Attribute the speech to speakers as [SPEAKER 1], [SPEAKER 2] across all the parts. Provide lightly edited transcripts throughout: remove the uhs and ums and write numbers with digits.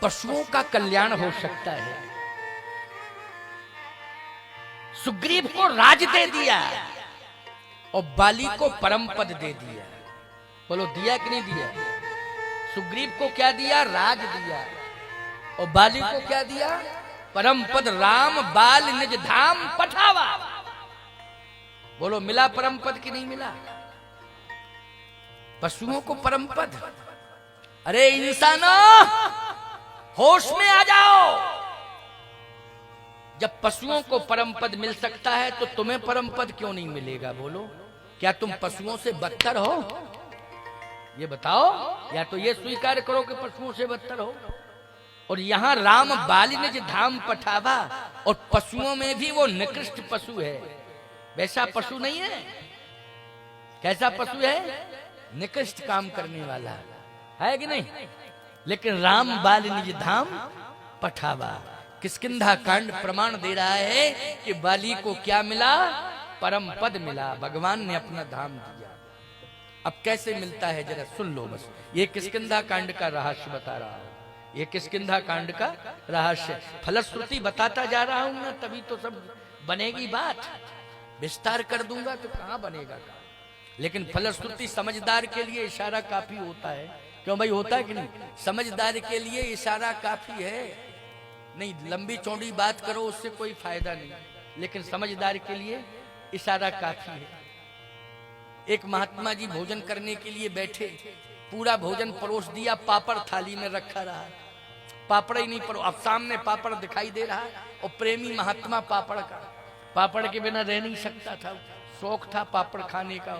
[SPEAKER 1] पशुओं का कल्याण हो सकता है। सुग्रीव को राज दे दिया और बाली को परम पद दे दिया। बोलो दिया कि नहीं दिया? सुग्रीव को क्या दिया? राज दिया। और बाली को क्या दिया? परम पद। राम बाल निज धाम पठावा। बोलो मिला परम पद कि नहीं मिला? पशुओं को परम पद। अरे इंसानों, होश में आ जाओ। जब पशुओं को परम पद मिल सकता है तो तुम्हें परम पद क्यों नहीं मिलेगा? बोलो, क्या तुम पशुओं से बदतर हो? ये बताओ। या तो ये स्वीकार करो कि पशुओं से बदतर हो। और यहां राम बाली निज धाम पठावा, और पशुओं में भी वो निकृष्ट पशु है। वैसा पशु नहीं है। कैसा पशु है? निकृष्ट काम करने वाला है कि नहीं? लेकिन राम बाली निज धाम पठावा। किष्किंधा कांड प्रमाण दे रहा है कि बाली को क्या मिला? परम पद मिला। भगवान ने अपना धाम दिया। अब कैसे मिलता है जरा सुन लो बस। ये किष्किंधा कांड का रहस्य बता रहा हूं। ये किष्किंधा कांड का रहस्य फलश्रुति बताता जा रहा हूं ना, तभी तो सब बनेगी बात। विस्तार कर दूंगा तो कहां बनेगा काम। लेकिन फलश्रुति समझदार के लिए इशारा काफी होता है। क्यों भाई, होता है कि नहीं? समझदार के लिए इशारा काफी है। नहीं लंबी चौड़ी बात करो, उससे कोई फायदा नहीं। लेकिन समझदार के लिए इशारा काफी है। एक महात्मा जी भोजन करने के लिए बैठे, पूरा भोजन परोस दिया, पापड़ थाली में रखा रहा। पापड़ ही नहीं परो, अब सामने पापड़ दिखाई दे रहा है। और प्रेमी महात्मा पापड़ का, पापड़ के बिना रह नहीं सकता था। शौक था पापड़ खाने का,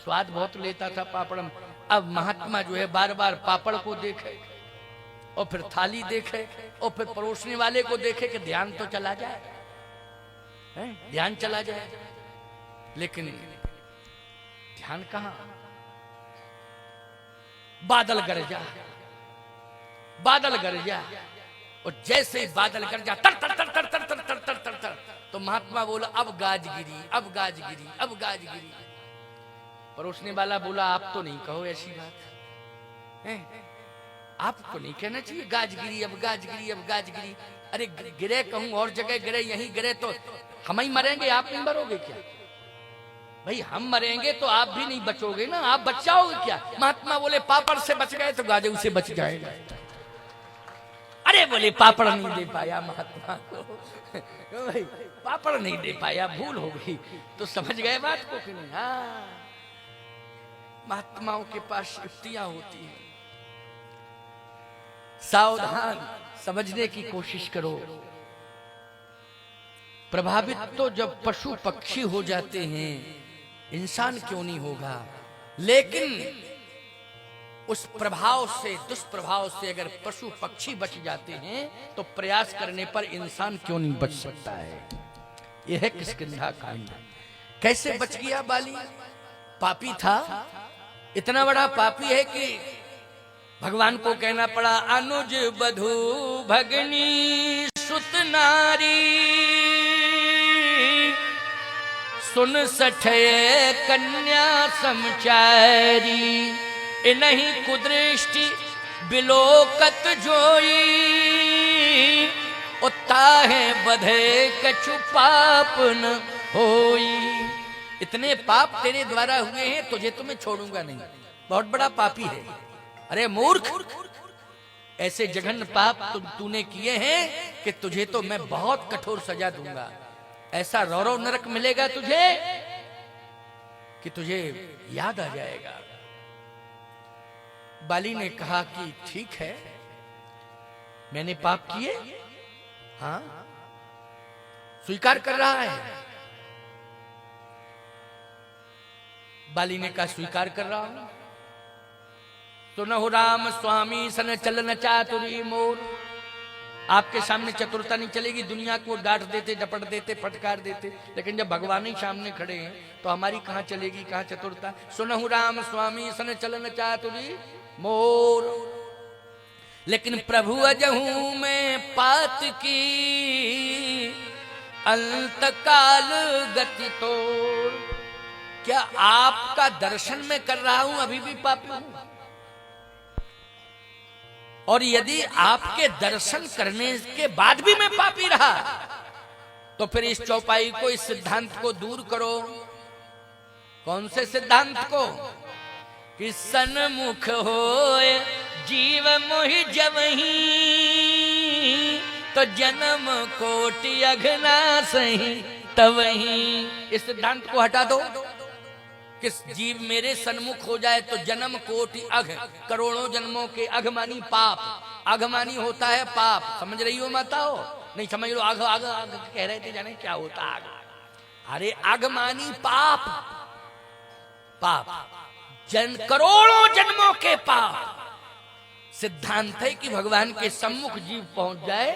[SPEAKER 1] स्वाद बहुत लेता था पापड़ में। अब महात्मा जो है बार बार पापड़ को देखे और फिर थाली देखे और फिर परोसने वाले को देखे कि ध्यान तो चला जाए, ध्यान चला जाए। लेकिन ध्यान कहां? बादल गरजा, बादल गरजा। और जैसे ही बादल गरजा तर तर तर तर तर तर तर तर तर तर, तो महात्मा बोला अब गाज गिरी, अब गाज गिरी, अब गाज गिरी। परोसने वाला बोला आप तो नहीं कहो ऐसी बात है, आपको नहीं कहना चाहिए गाज गिरी, अब गाज गिरी, अब गाज गिरी। अरे गिरे कहूं और जगह गिरे, यहीं गिरे तो हम ही मरेंगे, आप नहीं मरोगे क्या? भाई हम मरेंगे तो आप भी नहीं बचोगे ना, आप बच जाओगे क्या? महात्मा बोले पापड़ से बच गए तो गाजे उसे बच जाएगा। अरे बोले पापड़ नहीं दे पाया महात्मा को, भाई पापड़ नहीं दे पाया, भूल हो गई। तो समझ गए बात को कि नहीं? हाँ, महात्माओं के पास युक्तियां होती हैं। सावधान, समझने की कोशिश करो। प्रभावित तो जब पशु पक्षी हो जाते हैं, इंसान क्यों नहीं होगा? लेकिन उस प्रभाव से, दुष्प्रभाव से अगर पशु पक्षी बच जाते हैं तो प्रयास करने पर इंसान क्यों नहीं बच सकता है? यह है किष्किंधा कांड। कैसे बच गया बाली? पापी था, इतना बड़ा पापी है कि भगवान को कहना पड़ा अनुज बधू भगनी सुत नारी, सुन सठे कन्या समचारी, इनहि कुदृष्टि बिलोकत जोई, उताहे बधे कछु पाप न होई। इतने पाप तेरे द्वारा हुए हैं, तुझे तो मैं छोड़ूंगा नहीं, बहुत बड़ा पापी है। अरे मूर्ख, ऐसे जघन्य पाप तूने किए हैं कि तुझे तो मैं बहुत कठोर सजा दूंगा। ऐसा रौरव नरक मिलेगा तुझे कि तुझे याद आ जाएगा। बाली ने कहा कि ठीक है, मैंने पाप किए, हाँ स्वीकार कर रहा है। बाली ने कहा स्वीकार कर रहा हूं। सुनहु राम स्वामी सन चलन चातुरी मोर। आपके सामने चतुरता नहीं चलेगी, दुनिया को डांट देते, डपट देते, फटकार देते, लेकिन जब भगवान ही सामने खड़े हैं तो हमारी कहां चलेगी, कहां चतुरता। सुनहु राम स्वामी सन चलन चातुरी मोर, लेकिन प्रभु अजहू में पात की, अंत काल गति तोड़। क्या आपका दर्शन में कर रहा हूं अभी भी पापी हूं? और यदि आपके दर्शन करने के बाद भी मैं पापी रहा तो फिर इस चौपाई को, इस सिद्धांत को दूर करो। कौन से सिद्धांत को? कि सन्मुख होए जीव मोहि जवहीं, तो जन्म कोटि अघना सही तवहीं। इस सिद्धांत को हटा दो। किस जीव मेरे सन्मुख हो जाए तो जन्म कोटि अघ, करोड़ों जन्मों के, अघ मानी पाप, अघ मानी होता है पाप। समझ रही हो माता हो? नहीं समझ लो, अघ अघ अघ कह रहे थे, जाने क्या होता अघ? अरे अघ मानी पाप, पाप करोड़ों जन्मों के पाप। सिद्धांत है कि भगवान के सम्मुख जीव पहुंच जाए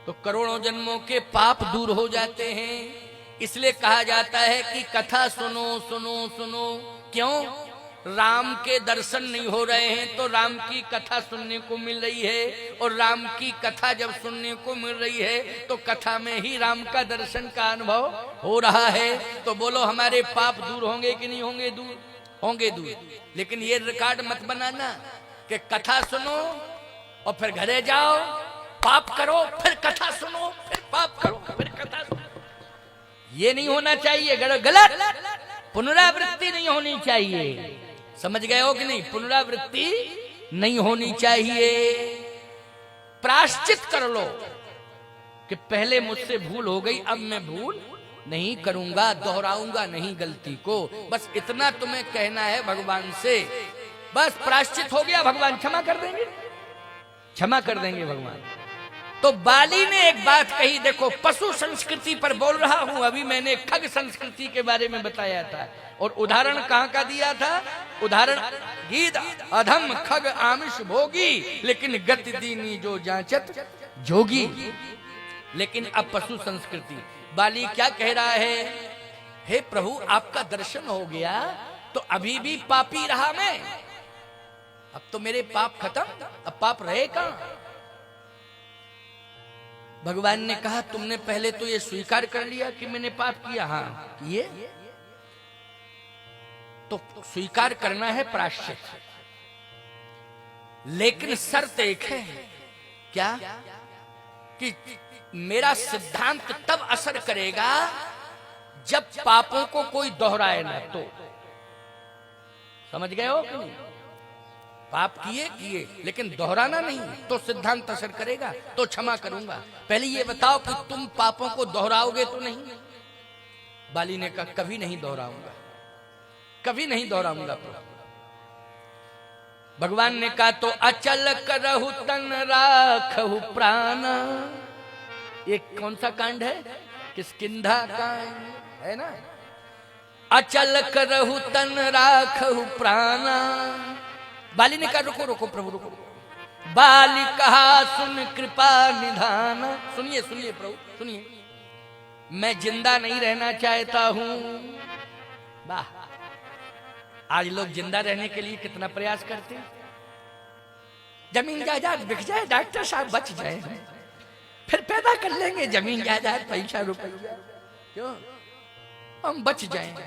[SPEAKER 1] तो करोड़ों जन्मों के पाप दूर हो जाते हैं। इसलिए कहा जाता है कि कथा सुनो सुनो सुनो। क्यों? राम के दर्शन नहीं हो रहे हैं तो राम की कथा सुनने को मिल रही है, और राम की कथा जब सुनने को मिल रही है तो कथा में ही राम का दर्शन का अनुभव हो रहा है। तो बोलो हमारे पाप दूर होंगे कि नहीं होंगे? दूर होंगे, दूर। लेकिन ये रिकॉर्ड मत बनाना कि कथा सुनो और फिर घरे जाओ, पाप करो, फिर कथा सुनो, फिर पाप करो, फिर कथा सुनो। ये नहीं होना चाहिए, गलत। पुनरावृत्ति नहीं होनी चाहिए। समझ गए हो कि नहीं? पुनरावृत्ति नहीं होनी चाहिए। प्रायश्चित कर लो कि पहले मुझसे भूल हो गई, अब मैं भूल नहीं करूंगा, दोहराऊंगा नहीं गलती को। बस इतना तुम्हें कहना है भगवान से। बस प्रायश्चित हो गया, भगवान क्षमा कर देंगे, क्षमा कर देंगे भगवान। तो बाली ने एक बात कही, देखो पशु संस्कृति पर बोल रहा हूं, अभी मैंने खग संस्कृति के बारे में बताया था। और उदाहरण कहां का दिया था? उदाहरण गीत अधम खग आमिष भोगी, लेकिन गति दीनी जो जांचत जोगी। लेकिन अब पशु संस्कृति, बाली क्या कह रहा है? हे प्रभु आपका दर्शन हो गया तो अभी भी पापी रहा मैं, अब तो मेरे पाप खत्म, अब पाप रहे कहां? भगवान ने कहा तुमने पहले तो ये स्वीकार कर लिया कि मैंने पाप किया। हाँ किए, तो स्वीकार करना है प्रायश्चित। लेकिन शर्त एक है, क्या? कि मेरा सिद्धांत तब असर करेगा जब पापों को कोई दोहराए ना। तो समझ गए हो कि नहीं? पाप किए लेकिन दोहराना नहीं, तो सिद्धांत असर करेगा, तो क्षमा करूंगा। पहले ये बताओ कि तुम पापों को दोहराओगे तो नहीं? बाली ने कहा कभी नहीं दोहराऊंगा, कभी नहीं दोहराऊंगा। भगवान ने कहा तो अचल करहु तन राखहु प्राण। ये कौन सा कांड है? किष्किंधा कांड है ना। अचल करहु तन राखहु प्राण। बाली ने कहा रुको रुको प्रभु रुको। बाली कहा सुन कृपा निधान। सुनिए सुनिए प्रभु सुनिए, मैं जिंदा नहीं रहना चाहता हूं। वाह, आज लोग जिंदा रहने के लिए कितना प्रयास करते हैं। जमीन जायदाद बिक जाए, डॉक्टर साहब बच जाए, फिर पैदा कर लेंगे जमीन जायदाद पैसा रुपया, क्यों? हम बच जाएंगे,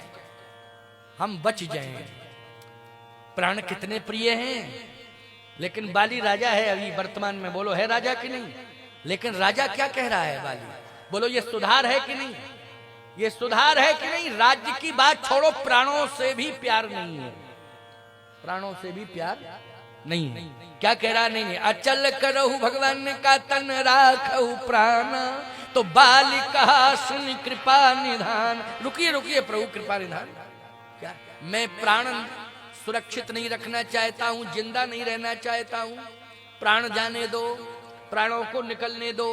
[SPEAKER 1] हम बच जाएंगे। प्राण कितने प्रिय हैं। लेकिन बाली राजा है अभी वर्तमान में, बोलो है राजा कि नहीं? लेकिन राजा क्या कह रहा है बाली? बोलो ये सुधार है कि नहीं? ये सुधार है कि नहीं? राज्य की बात छोड़ो, प्राणों से भी प्यार नहीं है, प्राणों से भी प्यार नहीं है। क्या कह रहा? नहीं है। अचल करहु, भगवान ने कहा तन राखहु प्राण। तो बाली कहा सुन कृपा निधान। रुकिए रुकिए प्रभु, कृपा निधान क्या? मैं प्राण सुरक्षित नहीं रखना चाहता हूं, जिंदा नहीं रहना चाहता हूं। प्राण जाने दो, प्राणों को निकलने दो।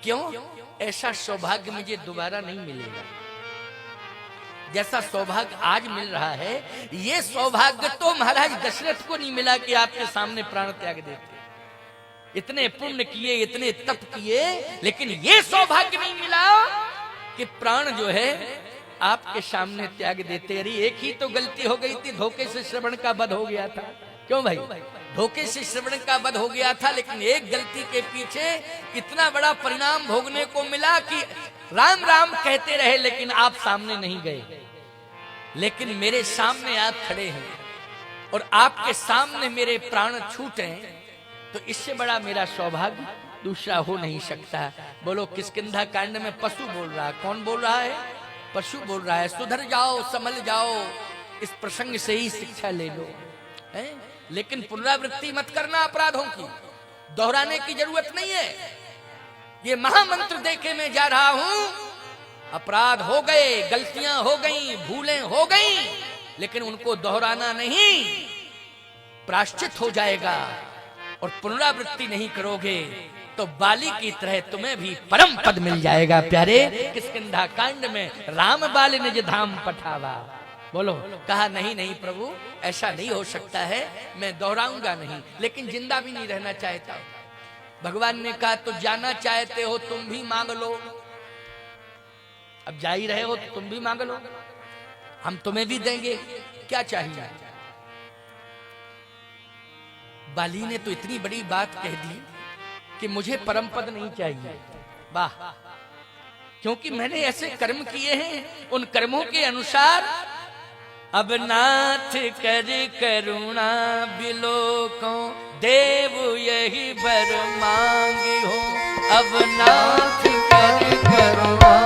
[SPEAKER 1] क्यों? ऐसा सौभाग्य मुझे दोबारा नहीं मिलेगा। जैसा सौभाग्य आज मिल रहा है, ये सौभाग्य तो महाराज दशरथ को नहीं मिला कि आपके सामने प्राण त्याग देते। इतने पुण्य किए, इतने तप किए, लेकिन ये सौभाग्य नहीं मिला कि प्राण जो है आपके सामने त्याग देते। अरे एक ही तो गलती हो गई थी, धोखे से श्रवण का वध हो गया था। क्यों भाई? धोखे से श्रवण का वध हो गया था, लेकिन एक गलती के पीछे इतना बड़ा परिणाम भोगने को मिला कि राम राम कहते रहे लेकिन आप सामने नहीं गए। लेकिन मेरे सामने आप खड़े हैं और आपके सामने मेरे प्राण छूटे, तो इससे बड़ा मेरा सौभाग्य दूसरा हो नहीं सकता। बोलो किष्किंधा कांड में पशु बोल रहा है, कौन बोल रहा है? पशु बोल रहा है, सुधर जाओ, संभल जाओ, इस प्रसंग से ही शिक्षा ले लो, है? लेकिन पुनरावृत्ति मत करना अपराधों की, दोहराने की जरूरत नहीं है। ये महामंत्र देके मैं जा रहा हूं, अपराध हो गए, गलतियां हो गई, भूलें हो गई, लेकिन उनको दोहराना नहीं, प्रायश्चित हो जाएगा। और पुनरावृत्ति नहीं करोगे तो बाली की तरह तुम्हें भी परम पद मिल जाएगा। प्यारे, किष्किंधा कांड में राम बाली निज धाम पठावा। बोलो, कहा नहीं नहीं प्रभु, ऐसा नहीं हो सकता है, मैं दोहराऊंगा नहीं, लेकिन जिंदा भी नहीं रहना चाहता। भगवान ने कहा तो जाना चाहते हो तुम भी मांग लो, अब जा ही रहे हो तो तुम भी मांग लो, हम तुम्हें भी देंगे, क्या चाहिए? बाली ने तो इतनी बड़ी बात कह दी कि मुझे परम पद नहीं चाहिए। वाह, क्योंकि मैंने ऐसे कर्म किए हैं, उन कर्मों के अनुसार अब नाथ कर करुणा बिलोको देव यही बर मांगी हो। अब नाथ कर करुणा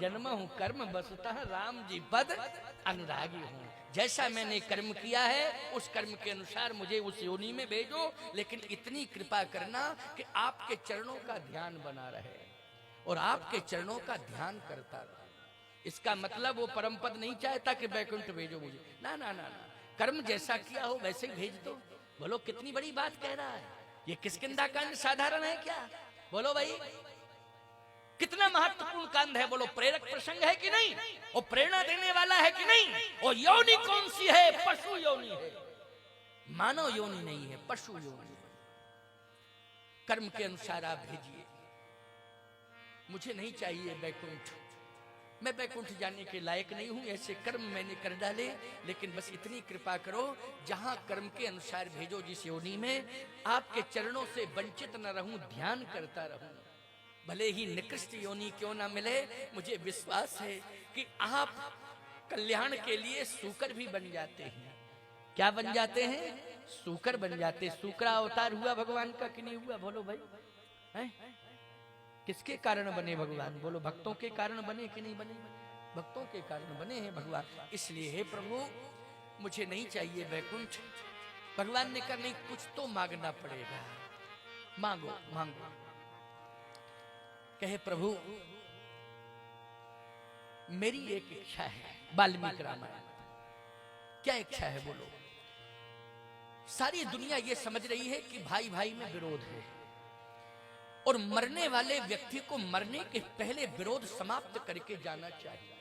[SPEAKER 1] जन्म हूं कर्म बसता राम जी पद अनुरागी हूं। जैसा मैंने कर्म किया है उस कर्म के अनुसार मुझे उस योनि में भेजो, लेकिन इतनी कृपा करना कि आपके चरणों का ध्यान बना रहे और आपके चरणों का ध्यान करता रहे। इसका मतलब वो परम पद नहीं चाहता कि वैकुंठ भेजो मुझे, ना ना ना ना, कर्म जैसा किया हो वैसे ही भेज दो। बोलो कितनी बड़ी बात कह रहा है ये। किष्किंधा कांड साधारण है क्या? बोलो भाई, कितना महत्वपूर्ण कांड है। बोलो प्रेरक प्रसंग है कि नहीं? वो प्रेरणा देने वाला है कि नहीं? वो योनि कौन सी है? पशु योनि है, मानव योनि नहीं है, पशु योनि। कर्म के अनुसार आप भेजिए, मुझे नहीं चाहिए वैकुंठ, मैं वैकुंठ जाने के लायक नहीं हूं, ऐसे कर्म मैंने कर डाले, लेकिन बस इतनी कृपा करो जहां कर्म के अनुसार भेजो जिस योनि में, आपके चरणों से वंचित न रहूं, ध्यान करता रहूं। भले ही निकृष्ट योनि क्यों ना मिले, मुझे विश्वास है कि आप कल्याण के लिए सूकर भी बन जाते हैं। क्या बन जाते हैं? सूकर बन जाते। सूकरा अवतार हुआ भगवान का कि नहीं हुआ? बोलो भाई, हैं? किसके कारण बने भगवान? बोलो भक्तों के कारण बने कि नहीं बने? भक्तों के कारण बने हैं भगवान। इसलिए हे प्रभु, मुझे नहीं चाहिए वैकुंठ। भगवान ने कहा नहीं, कुछ तो मांगना पड़ेगा, मांगो मांगो। कहे प्रभु मेरी एक इच्छा है। वाल्मीकि रामायण। क्या इच्छा है? बोलो। सारी दुनिया ये समझ रही है कि भाई भाई में विरोध है और मरने वाले व्यक्ति को मरने के पहले विरोध समाप्त करके जाना चाहिए।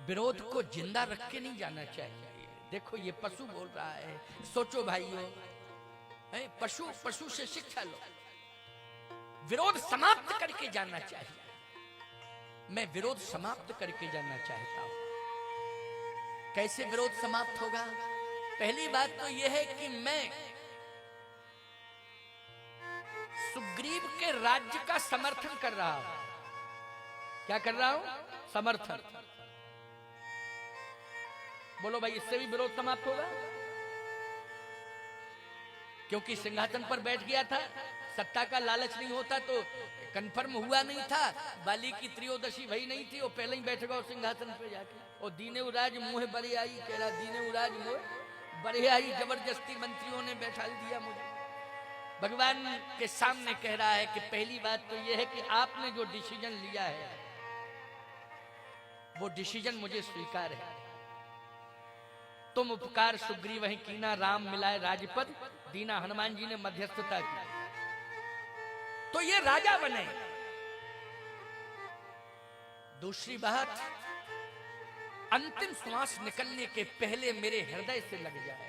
[SPEAKER 1] विरोध को जिंदा रख के नहीं जाना चाहिए। देखो ये पशु बोल रहा है, सोचो भाइयों, पशु पशु से शिक्षा लो, विरोध समाप्त करके जाना चाहिए। मैं विरोध समाप्त करके जाना चाहता हूं। कैसे विरोध समाप्त होगा? पहली बात तो यह है कि मैं सुग्रीव के राज्य का समर्थन कर रहा हूं। क्या कर रहा हूं? समर्थन। बोलो भाई, इससे भी विरोध समाप्त होगा? क्योंकि सिंहासन पर बैठ गया था, सत्ता का लालच नहीं होता तो कंफर्म हुआ नहीं था, बाली की त्रयोदशी भई नहीं थी, वो पहले ही बैठ गया सिंहासन पे जाके। और दीने उराज मुँह बड़े आई, कह रहा दीने उराज मुँह बड़े आई, जबरदस्ती मंत्रियों ने बैठा दिया मुझे। भगवान के सामने कह रहा है कि पहली बात तो यह है कि आपने जो डिसीजन लिया है वो डिसीजन मुझे स्वीकार है। तुम उपकार सुग्रीव वहीं कीना, राम मिलाए राजपद दीना। हनुमान जी ने मध्यस्थता की तो ये राजा बने। दूसरी बात, अंतिम श्वास निकलने के पहले मेरे हृदय से लग जाए।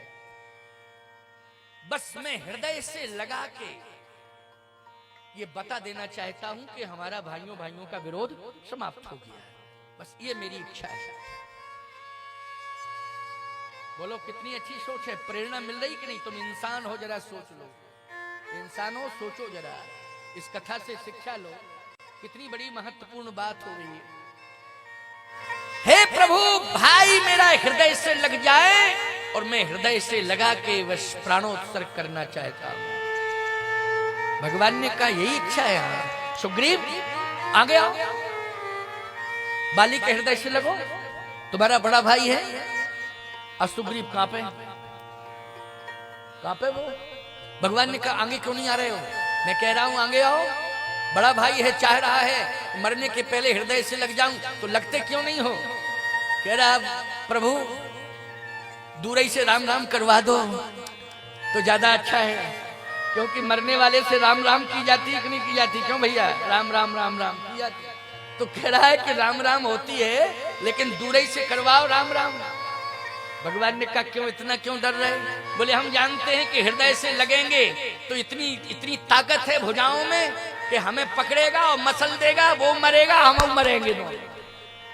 [SPEAKER 1] बस मैं हृदय से लगा के ये बता देना चाहता हूं कि हमारा भाइयों भाइयों का विरोध समाप्त हो गया है। बस ये मेरी इच्छा है। बोलो कितनी अच्छी सोच है, प्रेरणा मिल रही कि नहीं? तुम इंसान हो, जरा सोच लो। इंसानों सोचो जरा, इस कथा से शिक्षा लो, कितनी बड़ी महत्वपूर्ण बात हो रही है। हे प्रभु, भाई मेरा हृदय से लग जाए और मैं हृदय से लगा के बस प्राणोत्सर्ग करना चाहता हूं। भगवान ने कहा यही इच्छा है। हाँ सुग्रीव आगे आओ, बाली के हृदय से लगो, तुम्हारा बड़ा भाई है। और सुग्रीव कांपे वो। भगवान ने कहा आगे क्यों नहीं आ रहे हो? मैं कह रहा हूं आगे आओ, बड़ा भाई है, चाह रहा है मरने के पहले हृदय से लग जाऊं, तो लगते क्यों नहीं हो? कह रहा प्रभु दूर ही से राम राम करवा दो तो ज्यादा अच्छा है, क्योंकि मरने वाले से राम राम की जाती है कि नहीं की जाती? क्यों भैया? राम राम राम राम की जाती है। तो कह रहा है कि राम राम होती है, लेकिन दूर ही से करवाओ राम राम। भगवान ने कहा क्यों, इतना क्यों डर रहे? बोले हम जानते हैं कि हृदय से लगेंगे तो इतनी ताकत है भुजाओं में कि हमें पकड़ेगा और मसल देगा, वो मरेगा हम मरेंगे,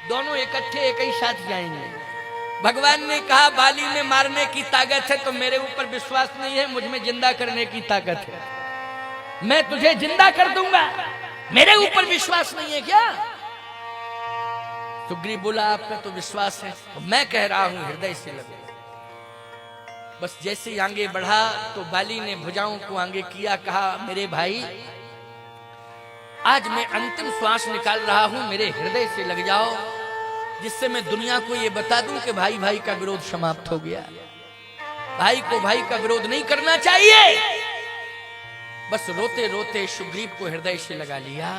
[SPEAKER 1] दोनों इकट्ठे एक ही साथ जाएंगे। भगवान ने कहा बाली में मारने की ताकत है तो मेरे ऊपर विश्वास नहीं है, मुझ में जिंदा करने की ताकत है, मैं तुझे जिंदा कर दूंगा, मेरे ऊपर विश्वास नहीं है क्या? सुग्रीव बोला आप पे तो विश्वास है, तो मैं कह रहा हूं हृदय से लगे। बस जैसे ही आगे बढ़ा तो बाली ने भुजाओं को आगे किया, कहा मेरे भाई आज मैं अंतिम श्वास निकाल रहा हूं, मेरे हृदय से लग जाओ, जिससे मैं दुनिया को ये बता दूं कि भाई भाई का विरोध समाप्त हो गया। भाई को भाई का विरोध नहीं करना चाहिए। बस रोते रोते सुग्रीव को हृदय से लगा लिया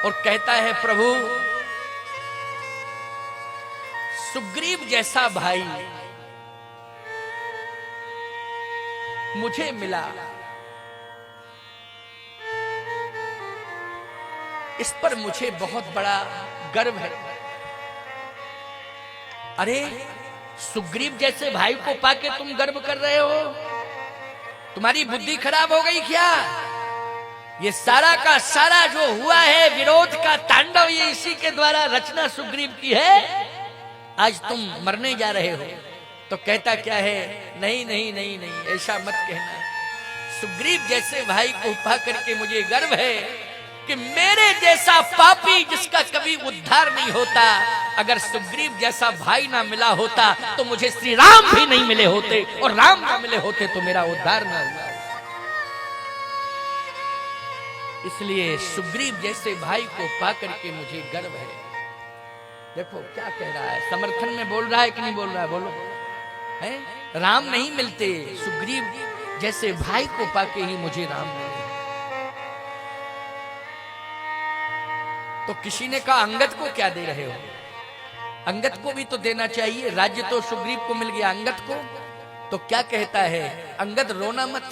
[SPEAKER 1] और कहता है प्रभु सुग्रीव जैसा भाई मुझे मिला, इस पर मुझे बहुत बड़ा गर्व है। अरे सुग्रीव जैसे भाई को पाके तुम गर्व कर रहे हो? तुम्हारी बुद्धि खराब हो गई क्या? ये सारा का सारा जो हुआ है विरोध का तांडव, ये इसी के द्वारा रचना सुग्रीव की है। आज तुम मरने जा रहे हो तो कहता क्या है, नहीं नहीं नहीं नहीं ऐसा मत कहना। सुग्रीव जैसे भाई को पा करके मुझे गर्व है कि मेरे जैसा पापी जिसका कभी उद्धार नहीं होता, अगर सुग्रीव जैसा भाई ना मिला होता तो मुझे श्री राम भी नहीं मिले होते, और राम ना मिले होते तो मेरा उद्धार ना हुआ। इसलिए सुग्रीव जैसे भाई को पा करके मुझे गर्व है। देखो क्या कह रहा है, समर्थन में बोल रहा है कि नहीं बोल रहा है? बोलो है? राम नहीं मिलते, सुग्रीव जैसे भाई को पाके ही मुझे राम मिले। तो किसी ने कहा अंगद को क्या दे रहे हो? अंगद को भी तो देना चाहिए, राज्य तो सुग्रीव को मिल गया, अंगद को। तो क्या कहता है अंगद, रोना मत,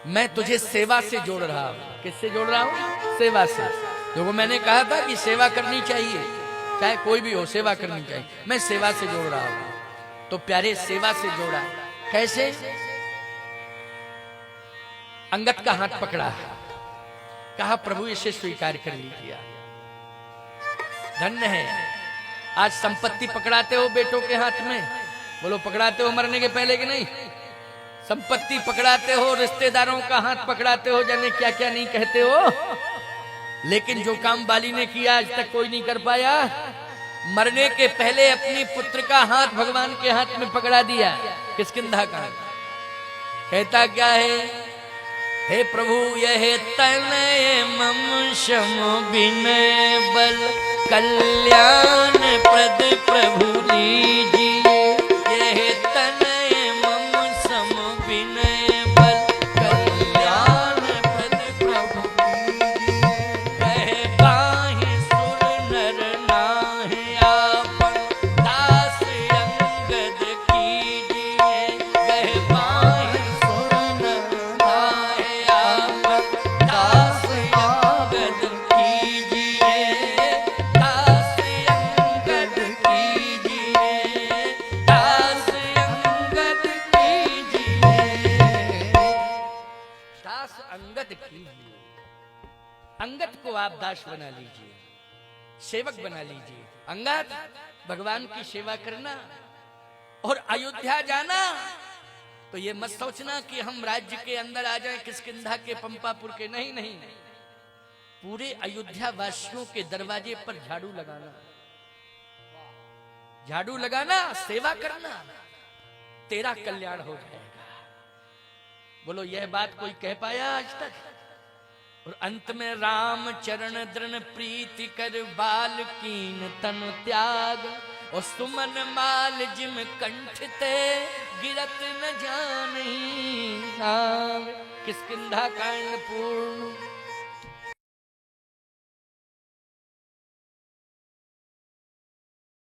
[SPEAKER 1] मैं तुझे सेवा से जोड़ रहा हूं। किससे जोड़ रहा हूं? सेवा से। देखो मैंने कहा था कि सेवा करनी चाहिए, चाहे कोई भी हो सेवा करनी चाहिए, मैं सेवा से जोड़ रहा हूं। तो प्यारे सेवा से जोड़ा, कैसे? अंगद का हाथ पकड़ा, कहा प्रभु इसे स्वीकार कर लीजिए, धन्य है। आज संपत्ति पकड़ाते हो बेटों के हाथ में, बोलो पकड़ाते हो मरने के पहले कि नहीं? संपत्ति पकड़ाते हो, रिश्तेदारों का हाथ पकड़ाते हो, जाने क्या क्या नहीं कहते हो। लेकिन जो काम बाली ने किया आज तक कोई नहीं कर पाया। मरने के पहले अपनी पुत्र का हाथ भगवान के हाथ में पकड़ा दिया, किष्किंधा का। कहता क्या है, हे प्रभु यह तनय मम शम विनय बल कल्याण प्रद प्रभु लीजिए। यह तनय मम सम विनय बल कल्याण प्रद प्रभु लीजिए। कह बाहि सुर नर नाहि आपन दास अंगद कीजिए। कह बाहि सुर नर नाहि आपन दास अंगद कीजिए। दास अंगद कीजिए, दास अंगद कीजिए। अंगद कीजिए। अंगद को आप दास बना लीजिए, सेवक बना लीजिए। अंगद भगवान की सेवा करना और अयोध्या जाना। तो ये मत सोचना कि हम राज्य के अंदर आ जाएं, किष्किंधा के, पंपापुर के। नहीं नहीं, पूरे अयोध्या वासियों के दरवाजे पर झाड़ू लगाना, झाड़ू लगाना, सेवा करना, तेरा कल्याण हो जाएगा। बोलो यह बात कोई कह पाया आज तक? और अंत में राम चरण दृढ़ प्रीति कर बाल कीन तन त्याग, और सुमन माल जिम कंठ ते गिरत न जानी नाम। किष्किंधा कांड पूर्ण।